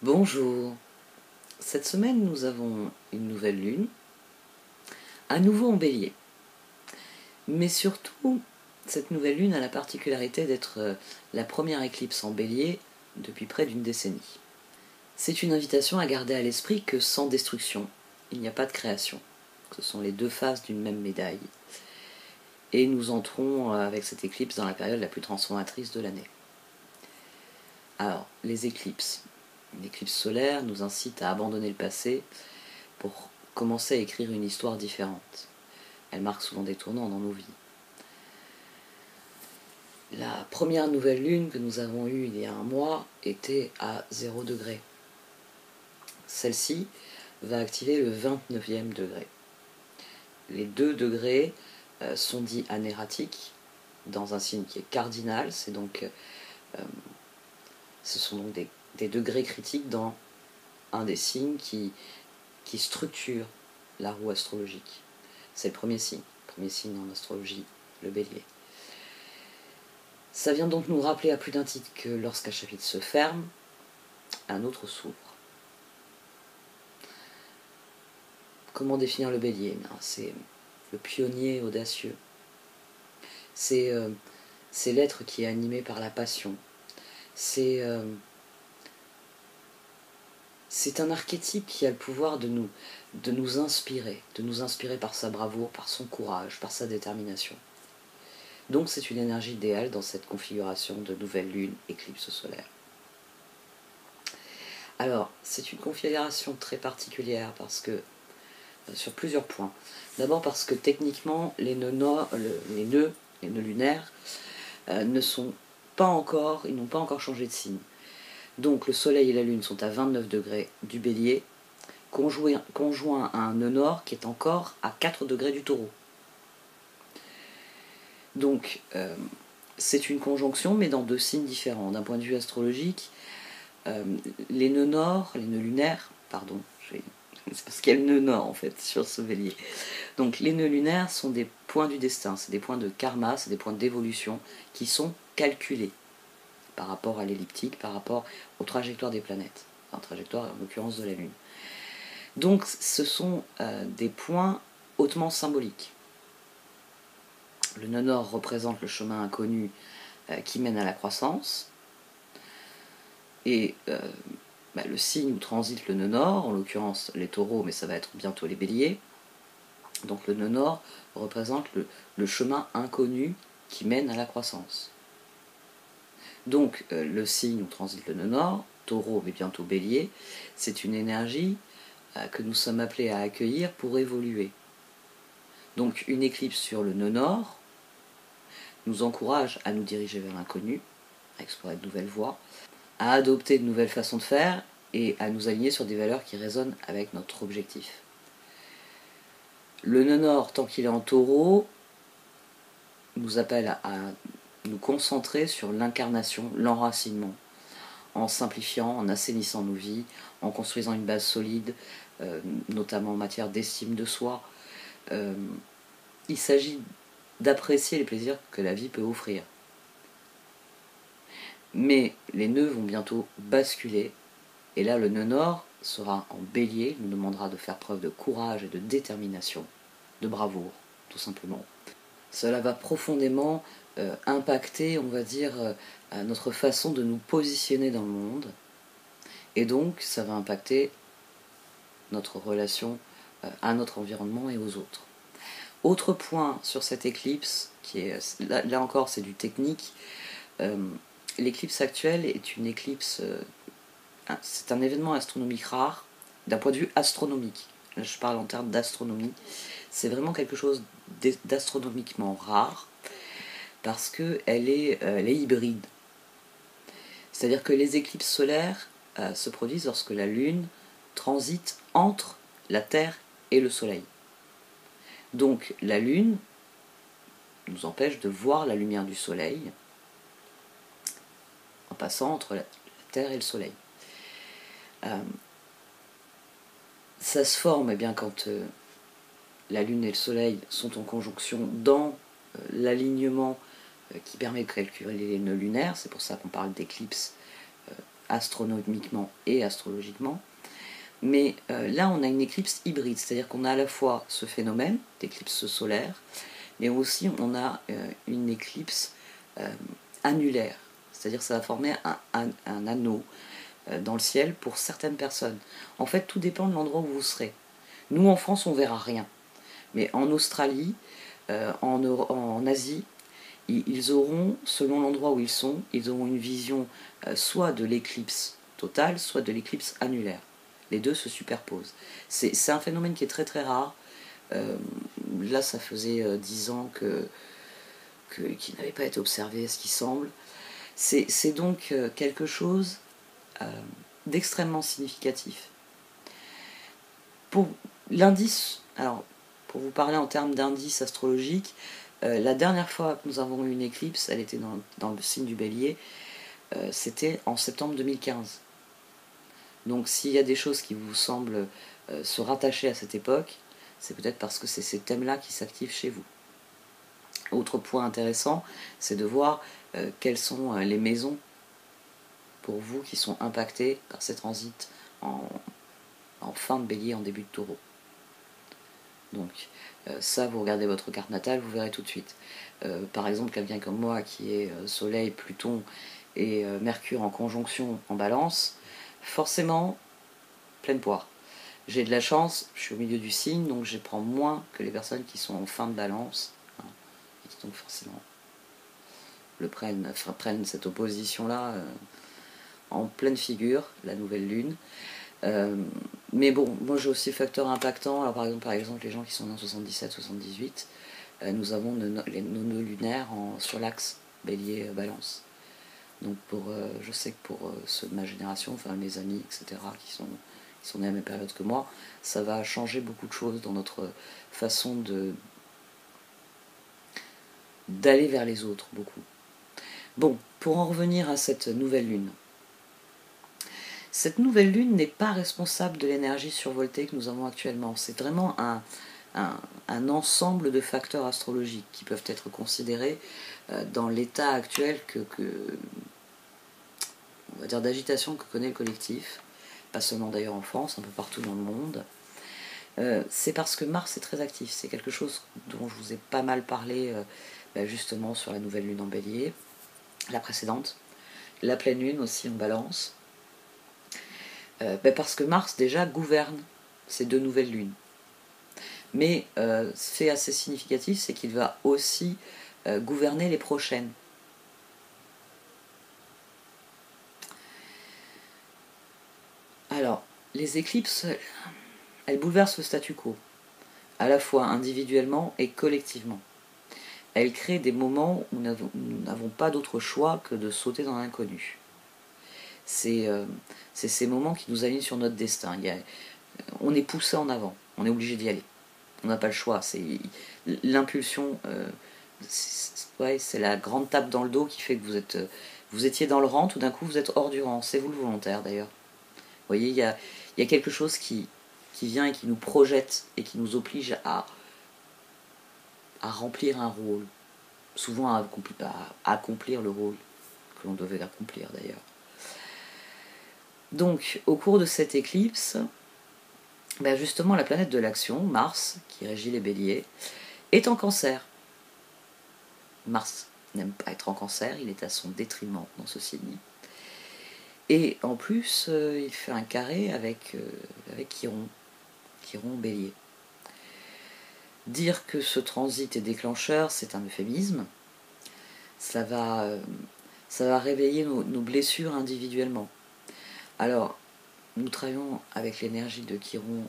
Bonjour, cette semaine nous avons une nouvelle lune, à nouveau en bélier. Mais surtout, cette nouvelle lune a la particularité d'être la première éclipse en bélier depuis près d'une décennie. C'est une invitation à garder à l'esprit que sans destruction, il n'y a pas de création. Ce sont les deux faces d'une même médaille. Et nous entrons avec cette éclipse dans la période la plus transformatrice de l'année. Alors, les éclipses. Une éclipse solaire nous incite à abandonner le passé pour commencer à écrire une histoire différente. Elle marque souvent des tournants dans nos vies. La première nouvelle lune que nous avons eue il y a un mois était à 0 degré. Celle-ci va activer le 29e degré. Les 2 degrés sont dits anératiques dans un signe qui est cardinal. Ce sont donc des degrés critiques dans un des signes qui structure la roue astrologique. C'est le premier signe en astrologie, le bélier. Ça vient donc nous rappeler à plus d'un titre que lorsqu'un chapitre se ferme, un autre s'ouvre. Comment définir le bélier? C'est le pionnier audacieux. C'est l'être qui est animé par la passion. C'est un archétype qui a le pouvoir de nous inspirer par sa bravoure, par son courage, par sa détermination. Donc c'est une énergie idéale dans cette configuration de nouvelle lune, éclipse solaire. Alors, c'est une configuration très particulière parce que, sur plusieurs points. D'abord parce que techniquement, les nœuds lunaires n'ont pas encore changé de signe. Donc le soleil et la lune sont à 29 degrés du bélier, conjoint à un nœud nord qui est encore à 4 degrés du taureau. Donc c'est une conjonction, mais dans 2 signes différents. D'un point de vue astrologique, les nœuds lunaires, c'est parce qu'il y a le nœud nord en fait sur ce bélier. Donc les nœuds lunaires sont des points du destin, c'est des points de karma, c'est des points d'évolution qui sont calculés par rapport à l'elliptique, par rapport aux trajectoires des planètes, enfin trajectoire en l'occurrence de la Lune. Donc ce sont des points hautement symboliques. Le nœud nord représente le chemin inconnu qui mène à la croissance, et le signe où transite le nœud nord, en l'occurrence les taureaux, mais ça va être bientôt les béliers. Donc le nœud nord représente le chemin inconnu qui mène à la croissance. Donc le signe où transite le nœud nord, taureau mais bientôt bélier, c'est une énergie que nous sommes appelés à accueillir pour évoluer. Donc une éclipse sur le nœud nord nous encourage à nous diriger vers l'inconnu, à explorer de nouvelles voies, à adopter de nouvelles façons de faire et à nous aligner sur des valeurs qui résonnent avec notre objectif. Le nœud nord, tant qu'il est en taureau, nous appelle à nous concentrer sur l'incarnation, l'enracinement, en simplifiant, en assainissant nos vies, en construisant une base solide, notamment en matière d'estime de soi. Il s'agit d'apprécier les plaisirs que la vie peut offrir. Mais les nœuds vont bientôt basculer, et là le nœud nord sera en bélier, nous demandera de faire preuve de courage et de détermination, de bravoure, tout simplement. Cela va profondément impacter, on va dire, notre façon de nous positionner dans le monde, et donc ça va impacter notre relation à notre environnement et aux autres. Autre point sur cette éclipse, qui est là encore c'est du technique, l'éclipse actuelle est une éclipse, c'est un événement astronomique rare, d'un point de vue astronomique. Là, je parle en termes d'astronomie. C'est vraiment quelque chose d'astronomiquement rare, parce qu'elle est hybride. C'est-à-dire que les éclipses solaires se produisent lorsque la Lune transite entre la Terre et le Soleil. Donc la Lune nous empêche de voir la lumière du Soleil en passant entre la Terre et le Soleil. Ça se forme quand la Lune et le Soleil sont en conjonction dans l'alignement qui permet de calculer les nœuds lunaires. C'est pour ça qu'on parle d'éclipse astronomiquement et astrologiquement. Mais là, on a une éclipse hybride, c'est-à-dire qu'on a à la fois ce phénomène d'éclipse solaire, mais aussi on a une éclipse annulaire, c'est-à-dire ça va former un anneau dans le ciel pour certaines personnes. En fait, tout dépend de l'endroit où vous serez. Nous, en France, on verra rien. Mais en Australie, en Asie, ils auront, selon l'endroit où ils sont, ils auront une vision soit de l'éclipse totale, soit de l'éclipse annulaire. Les deux se superposent. C'est un phénomène qui est très très rare. Là, ça faisait 10 ans qu'il n'avait pas été observé, à ce qui semble. C'est donc quelque chose d'extrêmement significatif. Pour l'indice, alors pour vous parler en termes d'indice astrologique, la dernière fois que nous avons eu une éclipse, elle était dans le signe du Bélier, c'était en septembre 2015. Donc s'il y a des choses qui vous semblent se rattacher à cette époque, c'est peut-être parce que c'est ces thèmes-là qui s'activent chez vous. Autre point intéressant, c'est de voir quelles sont les maisons pour vous qui sont impactées par ces transits en fin de Bélier, en début de Taureau. Donc ça, vous regardez votre carte natale, vous verrez tout de suite. Par exemple, quelqu'un comme moi qui est Soleil, Pluton et Mercure en conjonction en Balance, forcément, pleine poire. J'ai de la chance, je suis au milieu du signe, donc je prends moins que les personnes qui sont en fin de Balance, hein, et qui donc forcément prennent cette opposition-là en pleine figure, la nouvelle lune. Mais bon, moi j'ai aussi facteur impactant. Alors par exemple les gens qui sont nés en 77-78, nous avons nos nœuds lunaires sur l'axe Bélier-Balance. Donc je sais que pour ceux de ma génération, enfin mes amis, etc., qui sont nés à la même période que moi, ça va changer beaucoup de choses dans notre façon d'aller vers les autres, beaucoup. Bon, pour en revenir à cette nouvelle lune. Cette nouvelle lune n'est pas responsable de l'énergie survoltée que nous avons actuellement. C'est vraiment un ensemble de facteurs astrologiques qui peuvent être considérés dans l'état actuel on va dire d'agitation que connaît le collectif, pas seulement d'ailleurs en France, un peu partout dans le monde. C'est parce que Mars est très actif. C'est quelque chose dont je vous ai pas mal parlé justement sur la nouvelle lune en Bélier, la précédente, la pleine lune aussi en Balance. Parce que Mars déjà gouverne ces deux nouvelles lunes. Mais fait assez significatif, c'est qu'il va aussi gouverner les prochaines. Alors, les éclipses, elles bouleversent le statu quo, à la fois individuellement et collectivement. Elles créent des moments où nous n'avons pas d'autre choix que de sauter dans l'inconnu. C'est ces moments qui nous alignent sur notre destin. On est poussé en avant, on est obligé d'y aller. On n'a pas le choix, c'est l'impulsion, c'est la grande tape dans le dos qui fait que vous étiez dans le rang, tout d'un coup vous êtes hors du rang. C'est vous le volontaire d'ailleurs. Vous voyez, il y a quelque chose qui vient et qui nous projette et qui nous oblige à remplir un rôle, souvent à accomplir le rôle que l'on devait accomplir d'ailleurs. Donc, au cours de cette éclipse, justement la planète de l'action, Mars, qui régit les béliers, est en Cancer. Mars n'aime pas être en Cancer, il est à son détriment dans ce signe. Et en plus, il fait un carré avec Chiron Bélier. Dire que ce transit est déclencheur, c'est un euphémisme. Ça va réveiller nos blessures individuellement. Alors, nous travaillons avec l'énergie de Chiron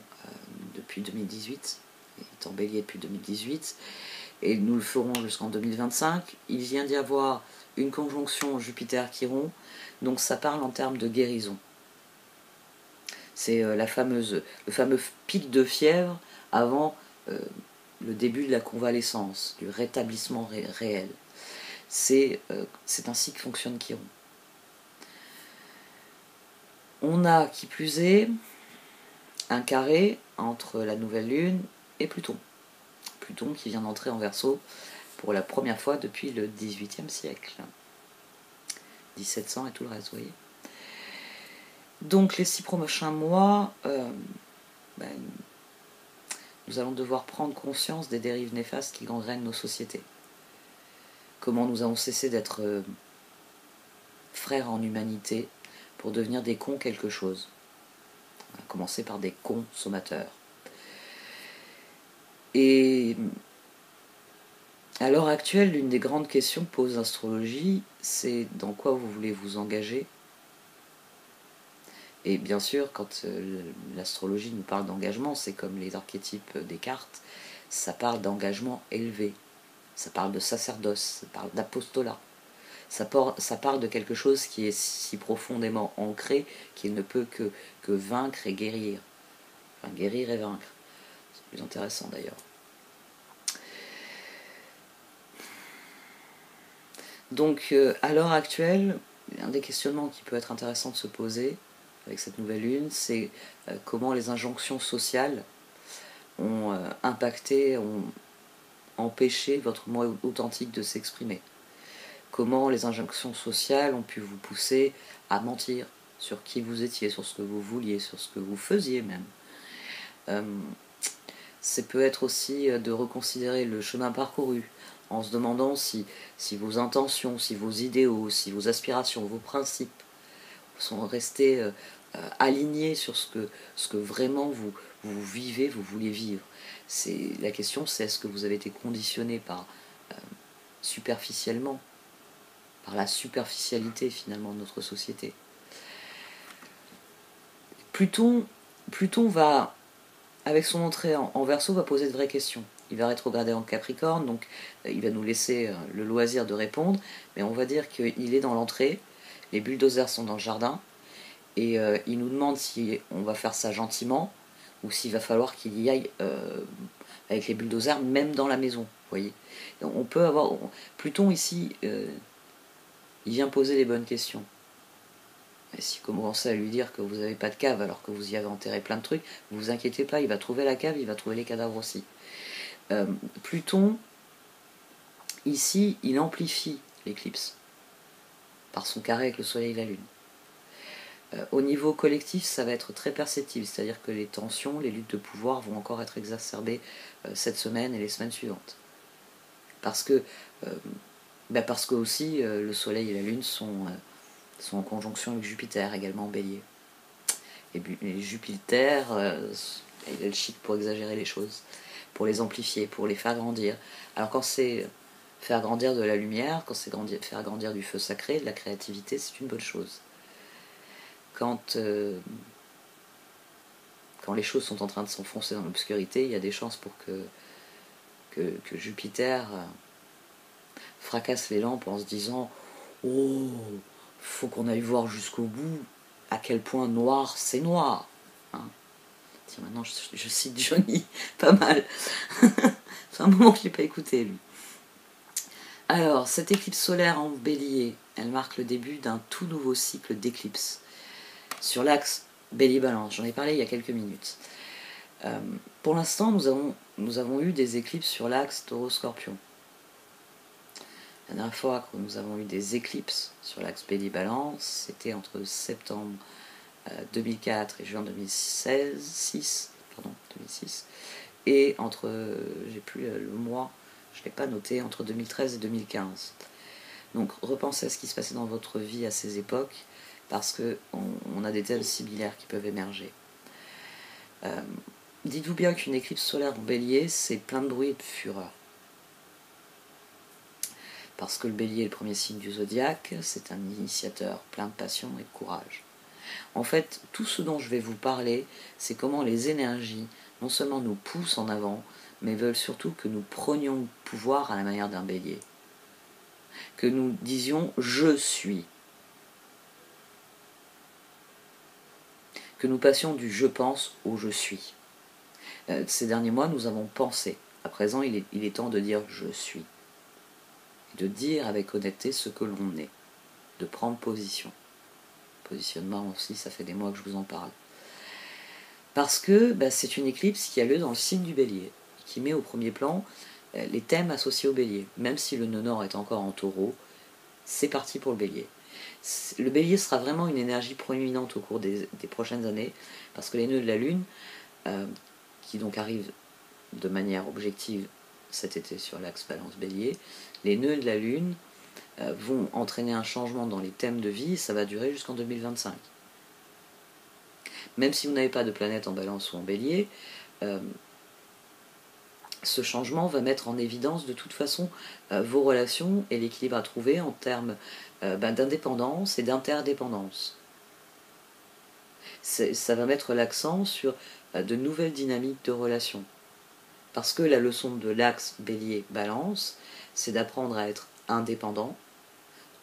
depuis 2018, il est en Bélier depuis 2018, et nous le ferons jusqu'en 2025. Il vient d'y avoir une conjonction Jupiter-Chiron, donc ça parle en termes de guérison. C'est le fameux pic de fièvre avant le début de la convalescence, du rétablissement réel. C'est ainsi que fonctionne Chiron. On a, qui plus est, un carré entre la nouvelle lune et Pluton. Pluton qui vient d'entrer en Verseau pour la première fois depuis le XVIIIe siècle. 1700 et tout le reste, vous voyez. Donc les 6 prochains mois, nous allons devoir prendre conscience des dérives néfastes qui gangrènent nos sociétés. Comment nous avons cessé d'être frères en humanité pour devenir des cons quelque chose. On a commencé par des consommateurs. Et à l'heure actuelle, l'une des grandes questions que pose l'astrologie, c'est dans quoi vous voulez vous engager. Et bien sûr, quand l'astrologie nous parle d'engagement, c'est comme les archétypes des cartes, ça parle d'engagement élevé, ça parle de sacerdoce, ça parle d'apostolat, ça parle de quelque chose qui est si profondément ancré qu'il ne peut que vaincre et guérir. Enfin, guérir et vaincre. C'est plus intéressant d'ailleurs. Donc, à l'heure actuelle, un des questionnements qui peut être intéressant de se poser avec cette nouvelle lune, c'est comment les injonctions sociales ont impacté, ont empêché votre moi authentique de s'exprimer. Comment les injonctions sociales ont pu vous pousser à mentir sur qui vous étiez, sur ce que vous vouliez, sur ce que vous faisiez même. Ça peut être aussi de reconsidérer le chemin parcouru, en se demandant si vos intentions, si vos idéaux, si vos aspirations, vos principes sont restés alignés sur ce que vraiment vous vivez, vous voulez vivre. La question, c'est est-ce que vous avez été conditionné par superficiellement, par la superficialité finalement de notre société. Pluton va, avec son entrée en Verseau, va poser de vraies questions. Il va rétrograder en Capricorne, donc il va nous laisser le loisir de répondre, mais on va dire qu'il est dans l'entrée, les bulldozers sont dans le jardin, et il nous demande si on va faire ça gentiment, ou s'il va falloir qu'il y aille avec les bulldozers, même dans la maison, vous voyez. On peut avoir... Pluton ici, il vient poser les bonnes questions. Et si vous commencez à lui dire que vous n'avez pas de cave alors que vous y avez enterré plein de trucs, ne vous inquiétez pas, il va trouver la cave, il va trouver les cadavres aussi. Pluton, ici, il amplifie l'éclipse par son carré avec le soleil et la lune. Au niveau collectif, ça va être très perceptible, c'est-à-dire que les tensions, les luttes de pouvoir vont encore être exacerbées cette semaine et les semaines suivantes. Parce que aussi le soleil et la lune sont en conjonction avec Jupiter, également en bélier. Et Jupiter, il a le chic pour exagérer les choses, pour les amplifier, pour les faire grandir. Alors quand c'est faire grandir de la lumière, quand c'est faire grandir du feu sacré, de la créativité, c'est une bonne chose. Quand les choses sont en train de s'enfoncer dans l'obscurité, il y a des chances pour que Jupiter fracasse les lampes en se disant « Oh, faut qu'on aille voir jusqu'au bout à quel point noir c'est noir. » Tiens, maintenant je cite Johnny, pas mal. C'est un moment que je n'ai pas écouté, lui. Alors, cette éclipse solaire en bélier, elle marque le début d'un tout nouveau cycle d'éclipses sur l'axe bélier-balance. J'en ai parlé il y a quelques minutes. Pour l'instant, nous avons eu des éclipses sur l'axe taureau-scorpion. La dernière fois que nous avons eu des éclipses sur l'axe bélier-balance, c'était entre septembre 2004 et juin 2006, et entre, j'ai plus le mois, je ne l'ai pas noté, entre 2013 et 2015. Donc repensez à ce qui se passait dans votre vie à ces époques, parce qu'on a des thèmes similaires qui peuvent émerger. Dites-vous bien qu'une éclipse solaire en bélier, c'est plein de bruit et de fureur. Parce que le bélier est le premier signe du zodiaque, c'est un initiateur plein de passion et de courage. En fait, tout ce dont je vais vous parler, c'est comment les énergies non seulement nous poussent en avant, mais veulent surtout que nous prenions le pouvoir à la manière d'un bélier. Que nous disions « je suis ». Que nous passions du « je pense » au « je suis ». Ces derniers mois, nous avons pensé. À présent, il est temps de dire « je suis ». De dire avec honnêteté ce que l'on est. De prendre position. Positionnement aussi, ça fait des mois que je vous en parle. Parce que c'est une éclipse qui a lieu dans le signe du bélier, qui met au premier plan les thèmes associés au bélier. Même si le nœud nord est encore en taureau, c'est parti pour le bélier. Le bélier sera vraiment une énergie proéminente au cours des prochaines années, parce que les nœuds de la Lune, qui donc arrivent de manière objective cet été sur l'axe Balance Bélier, les nœuds de la Lune vont entraîner un changement dans les thèmes de vie, ça va durer jusqu'en 2025. Même si vous n'avez pas de planète en Balance ou en Bélier, ce changement va mettre en évidence de toute façon vos relations et l'équilibre à trouver en termes d'indépendance et d'interdépendance. Ça va mettre l'accent sur de nouvelles dynamiques de relations. Parce que la leçon de l'axe Bélier-Balance, c'est d'apprendre à être indépendant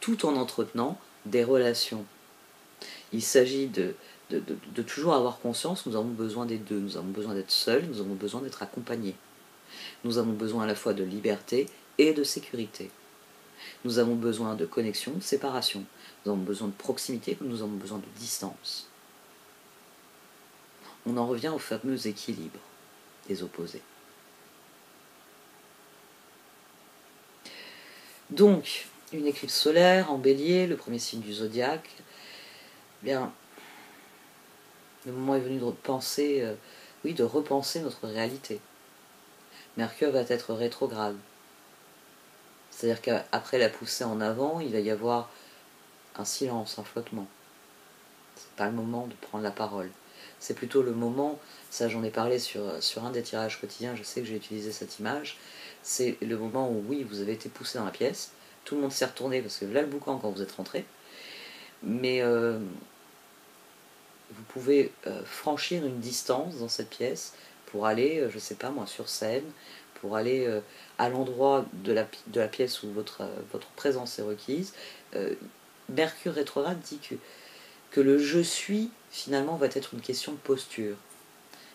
tout en entretenant des relations. Il s'agit de toujours avoir conscience que nous avons besoin des deux. Nous avons besoin d'être seuls, nous avons besoin d'être accompagnés. Nous avons besoin à la fois de liberté et de sécurité. Nous avons besoin de connexion, de séparation. Nous avons besoin de proximité comme nous avons besoin de distance. On en revient au fameux équilibre des opposés. Donc, une éclipse solaire en Bélier, le premier signe du zodiaque, bien, le moment est venu de repenser, de repenser notre réalité. Mercure va être rétrograde. C'est-à-dire qu'après la poussée en avant, il va y avoir un silence, un flottement. C'est pas le moment de prendre la parole. C'est plutôt le moment, ça j'en ai parlé sur un des tirages quotidiens, je sais que j'ai utilisé cette image, c'est le moment où oui, vous avez été poussé dans la pièce, tout le monde s'est retourné parce que là le boucan quand vous êtes rentré, mais vous pouvez franchir une distance dans cette pièce pour aller, je sais pas moi, sur scène, pour aller à l'endroit de la pièce où votre présence est requise. Mercure rétrograde dit que le je suis, finalement, va être une question de posture.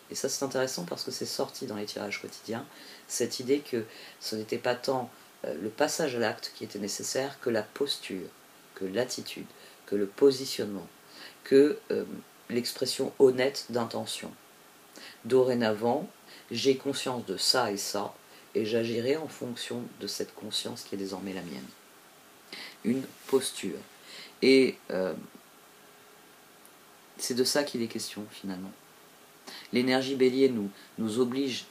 Et ça, c'est intéressant parce que c'est sorti dans les tirages quotidiens, cette idée que ce n'était pas tant le passage à l'acte qui était nécessaire que la posture, que l'attitude, que le positionnement, que l'expression honnête d'intention. Dorénavant, j'ai conscience de ça, et j'agirai en fonction de cette conscience qui est désormais la mienne. Une posture. Et c'est de ça qu'il est question, finalement. L'énergie bélier nous oblige,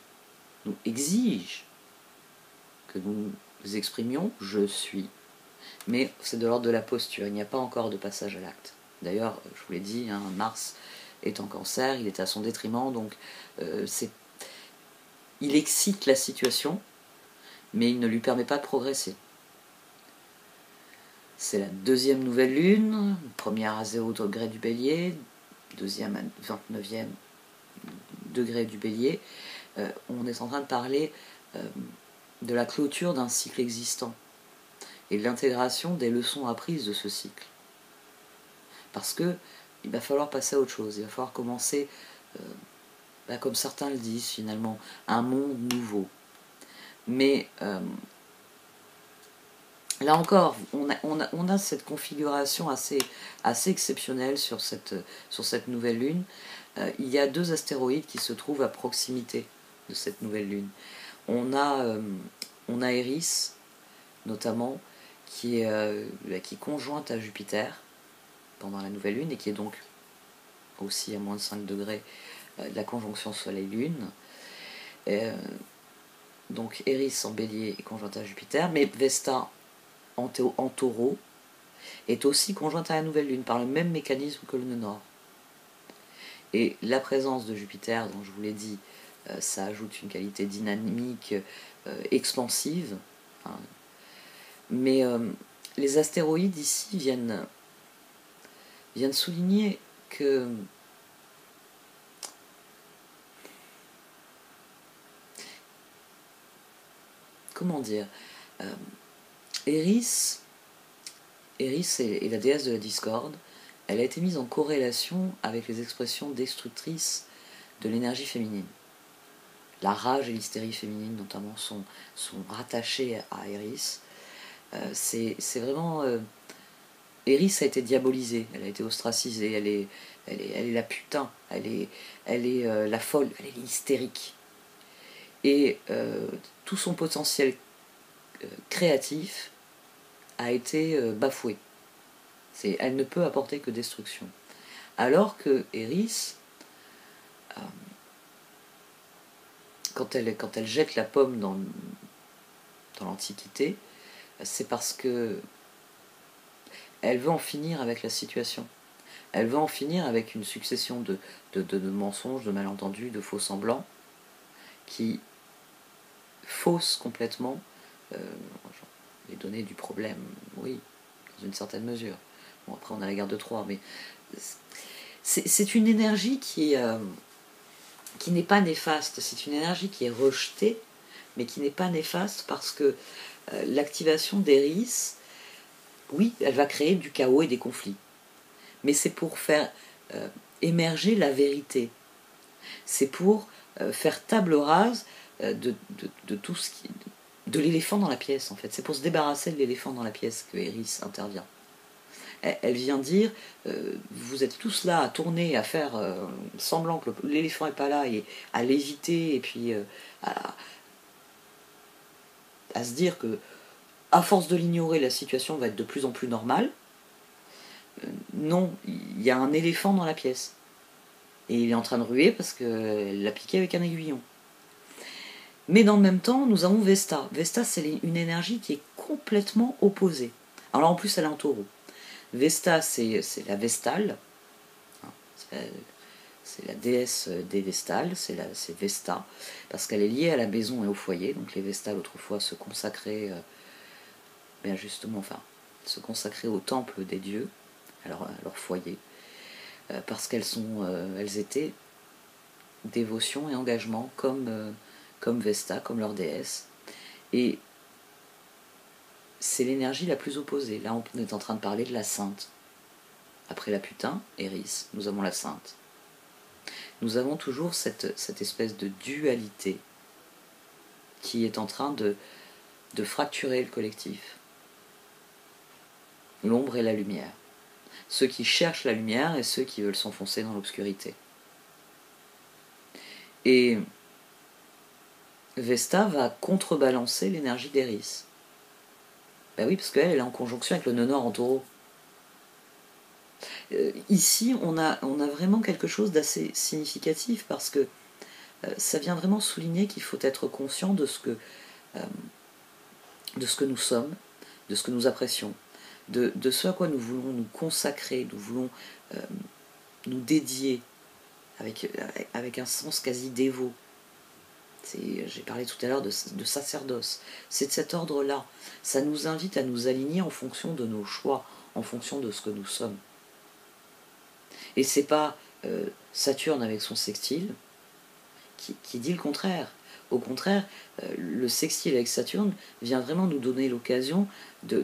nous exige que nous exprimions « je suis ». Mais c'est de l'ordre de la posture, il n'y a pas encore de passage à l'acte. D'ailleurs, je vous l'ai dit, Mars est en Cancer, il est à son détriment, donc il excite la situation, mais il ne lui permet pas de progresser. C'est la deuxième nouvelle lune, première à 0 degré du bélier, deuxième à 29e degré du bélier. On est en train de parler de la clôture d'un cycle existant et de l'intégration des leçons apprises de ce cycle. Parce que il va falloir passer à autre chose, il va falloir commencer, comme certains le disent finalement, un monde nouveau. Mais là encore, on a cette configuration assez exceptionnelle sur cette nouvelle lune. Il y a 2 astéroïdes qui se trouvent à proximité de cette nouvelle lune. On a Eris, notamment, qui est conjointe à Jupiter pendant la nouvelle lune et qui est donc aussi à moins de 5 degrés de la conjonction Soleil-Lune. Donc Eris en bélier est conjointe à Jupiter, mais Vesta en taureau est aussi conjointe à la nouvelle lune par le même mécanisme que le nœud nord. Et la présence de Jupiter, dont je vous l'ai dit, ça ajoute une qualité dynamique, expansive. Hein. Mais les astéroïdes ici viennent souligner que comment dire, Eris est la déesse de la discorde. Elle a été mise en corrélation avec les expressions destructrices de l'énergie féminine. La rage et l'hystérie féminine notamment sont rattachées à Eris. C'est vraiment... Eris a été diabolisée, elle a été ostracisée, elle est la putain, elle est la folle, elle est hystérique. Et tout son potentiel créatif a été bafoué. Elle ne peut apporter que destruction. Alors que Eris, quand elle jette la pomme dans l'Antiquité, c'est parce que elle veut en finir avec la situation. Elle veut en finir avec une succession de mensonges, de malentendus, de faux semblants, qui faussent complètement les données du problème, oui, dans une certaine mesure. Bon, après on a la guerre de Troie, mais c'est une énergie qui n'est pas néfaste, c'est une énergie qui est rejetée, mais qui n'est pas néfaste parce que l'activation d'Eris, oui, elle va créer du chaos et des conflits, mais c'est pour faire émerger la vérité. C'est pour faire table rase de tout ce qui... de l'éléphant dans la pièce, en fait. C'est pour se débarrasser de l'éléphant dans la pièce que Eris intervient. Elle vient dire, vous êtes tous là à tourner, à faire semblant que l'éléphant n'est pas là, et à l'éviter, et puis à se dire que, à force de l'ignorer, la situation va être de plus en plus normale. Non, il y a un éléphant dans la pièce. Et il est en train de ruer parce qu'elle l'a piqué avec un aiguillon. Mais dans le même temps, nous avons Vesta. Vesta, c'est une énergie qui est complètement opposée. Alors en plus, elle est en taureau. Vesta, c'est la Vestale. C'est la déesse des Vestales, c'est Vesta, parce qu'elle est liée à la maison et au foyer. Donc les Vestales, autrefois, se consacraient, bien justement, enfin, se consacraient au temple des dieux, à leur foyer, parce elles étaient dévotion et engagement comme Vesta, comme leur déesse. Et c'est l'énergie la plus opposée. Là, on est en train de parler de la sainte. Après la putain, Eris, nous avons la sainte. Nous avons toujours cette espèce de dualité qui est en train de fracturer le collectif. L'ombre et la lumière. Ceux qui cherchent la lumière et ceux qui veulent s'enfoncer dans l'obscurité. Et Vesta va contrebalancer l'énergie d'Eris. Ben oui, parce qu'elle est en conjonction avec le nœud nord en taureau. Ici, on a vraiment quelque chose d'assez significatif parce que ça vient vraiment souligner qu'il faut être conscient de ce que nous sommes, de ce que nous apprécions, de ce à quoi nous voulons nous consacrer, nous voulons nous dédier avec un sens quasi dévot. J'ai parlé tout à l'heure de sacerdoce. C'est de cet ordre-là. Ça nous invite à nous aligner en fonction de nos choix, en fonction de ce que nous sommes. Et c'est pas Saturne avec son sextile qui dit le contraire. Au contraire, le sextile avec Saturne vient vraiment nous donner l'occasion de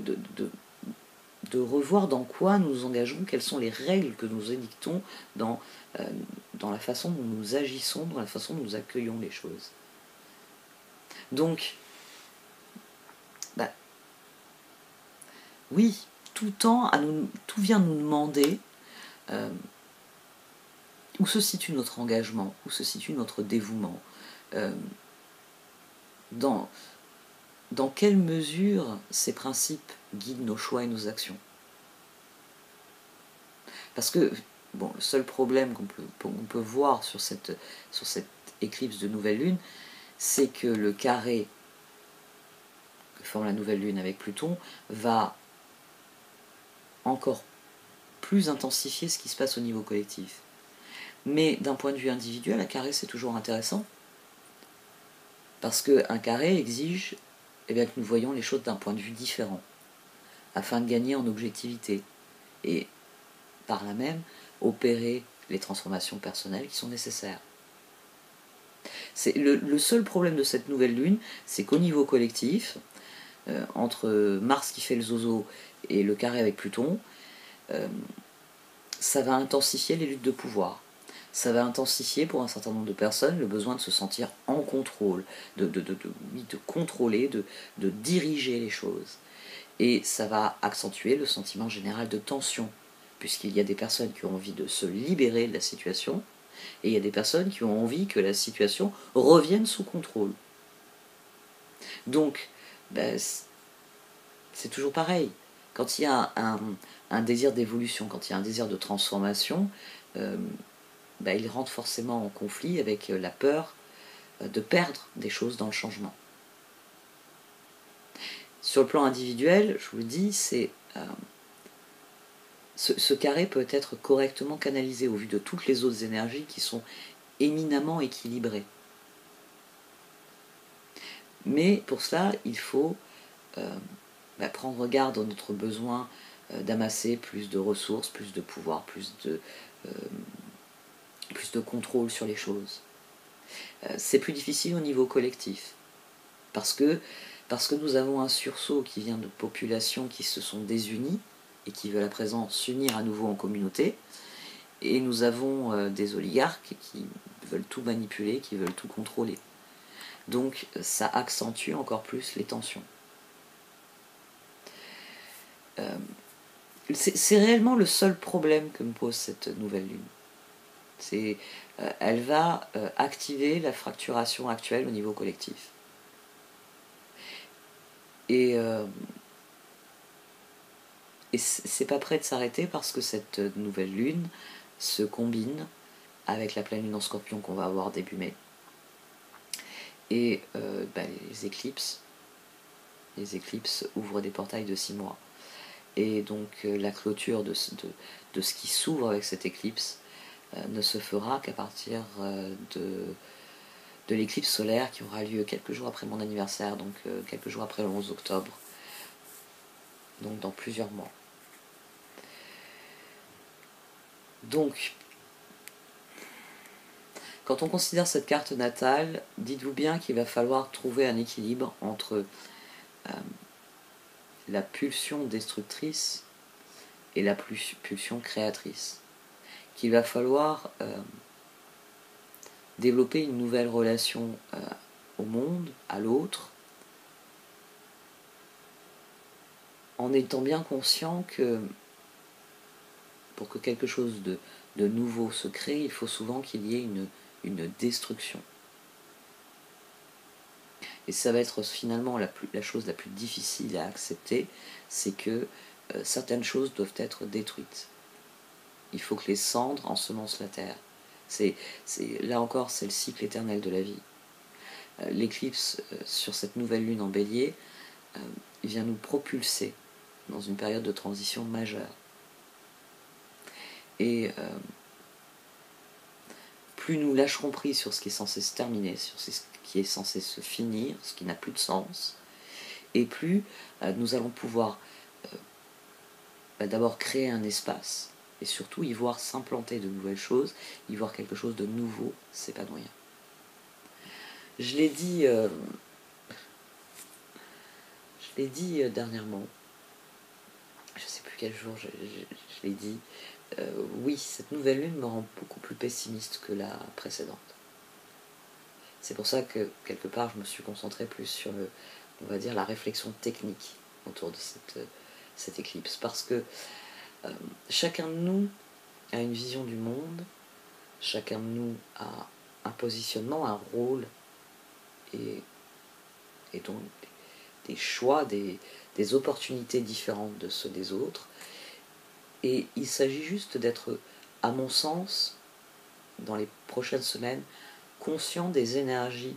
revoir dans quoi nous nous engageons, quelles sont les règles que nous édictons dans la façon dont nous agissons, dans la façon dont nous accueillons les choses. Donc, oui, tout vient nous demander où se situe notre engagement, où se situe notre dévouement, dans quelle mesure ces principes guident nos choix et nos actions. Parce que, bon, le seul problème qu'on peut voir sur cette éclipse de nouvelle lune, c'est que le carré que forme la nouvelle lune avec Pluton va encore plus intensifier ce qui se passe au niveau collectif. Mais d'un point de vue individuel, un carré c'est toujours intéressant, parce qu'un carré exige que nous voyons les choses d'un point de vue différent, afin de gagner en objectivité, et par là même opérer les transformations personnelles qui sont nécessaires. Le seul problème de cette nouvelle lune, c'est qu'au niveau collectif, entre Mars qui fait le zozo et le carré avec Pluton, ça va intensifier les luttes de pouvoir. Ça va intensifier pour un certain nombre de personnes le besoin de se sentir en contrôle, de contrôler, de diriger les choses. Et ça va accentuer le sentiment général de tension, puisqu'il y a des personnes qui ont envie de se libérer de la situation, et il y a des personnes qui ont envie que la situation revienne sous contrôle. Donc, c'est toujours pareil. quand il y a un désir d'évolution, quand il y a un désir de transformation, il rentre forcément en conflit avec la peur de perdre des choses dans le changement. Sur le plan individuel, je vous le dis, ce carré peut être correctement canalisé au vu de toutes les autres énergies qui sont éminemment équilibrées. Mais pour cela, il faut prendre garde à notre besoin d'amasser plus de ressources, plus de pouvoir, plus de contrôle sur les choses. C'est plus difficile au niveau collectif, parce que nous avons un sursaut qui vient de populations qui se sont désunies et qui veulent à présent s'unir à nouveau en communauté, et nous avons des oligarques qui veulent tout manipuler, qui veulent tout contrôler. Donc ça accentue encore plus les tensions. C'est réellement le seul problème que me pose cette nouvelle lune. Elle va activer la fracturation actuelle au niveau collectif. Et c'est pas prêt de s'arrêter parce que cette nouvelle lune se combine avec la pleine lune en Scorpion qu'on va avoir début mai. Et les éclipses ouvrent des portails de 6 mois. Et donc la clôture de ce qui s'ouvre avec cette éclipse ne se fera qu'à partir de l'éclipse solaire qui aura lieu quelques jours après mon anniversaire, donc quelques jours après le 11 octobre, donc dans plusieurs mois. Donc, quand on considère cette carte natale, dites-vous bien qu'il va falloir trouver un équilibre entre la pulsion destructrice et la pulsion créatrice. Qu'il va falloir développer une nouvelle relation au monde, à l'autre, en étant bien conscient que pour que quelque chose de nouveau se crée, il faut souvent qu'il y ait une destruction. Et ça va être finalement la chose la plus difficile à accepter, c'est que certaines choses doivent être détruites. Il faut que les cendres ensemencent la terre. Là encore, c'est le cycle éternel de la vie. L'éclipse sur cette nouvelle lune en bélier vient nous propulser dans une période de transition majeure. Et plus nous lâcherons prise sur ce qui est censé se terminer, sur ce qui est censé se finir, ce qui n'a plus de sens, et plus nous allons pouvoir d'abord créer un espace, et surtout y voir s'implanter de nouvelles choses, y voir quelque chose de nouveau s'épanouir. Je l'ai dit dernièrement, je ne sais plus quel jour je l'ai dit, oui, cette nouvelle lune me rend beaucoup plus pessimiste que la précédente. C'est pour ça que, quelque part, je me suis concentré plus sur on va dire, la réflexion technique autour de cette éclipse. Parce que chacun de nous a une vision du monde, chacun de nous a un positionnement, un rôle, et donc des choix, des opportunités différentes de ceux des autres. Et il s'agit juste d'être, à mon sens, dans les prochaines semaines, conscient des énergies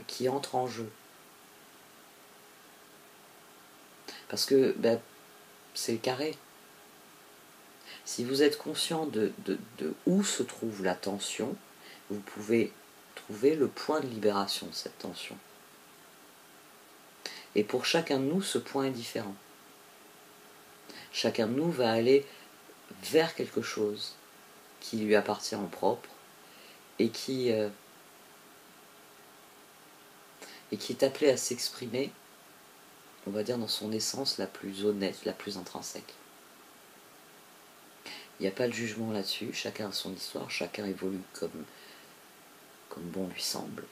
qui entrent en jeu. Parce que c'est le carré. Si vous êtes conscient de où se trouve la tension, vous pouvez trouver le point de libération de cette tension. Et pour chacun de nous, ce point est différent. Chacun de nous va aller vers quelque chose qui lui appartient en propre et qui est appelé à s'exprimer, on va dire, dans son essence la plus honnête, la plus intrinsèque. Il n'y a pas de jugement là-dessus, chacun a son histoire, chacun évolue comme bon lui semble.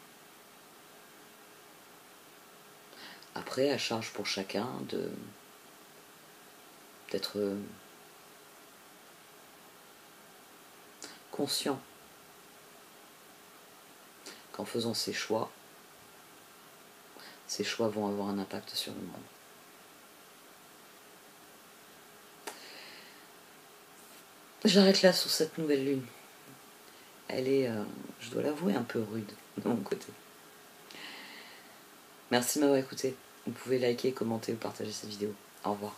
Après, à charge pour chacun d'être conscient qu'en faisant ses choix vont avoir un impact sur le monde. J'arrête là sur cette nouvelle lune. Elle est, je dois l'avouer, un peu rude de mon côté. Merci de m'avoir écouté. Vous pouvez liker, commenter ou partager cette vidéo. Au revoir.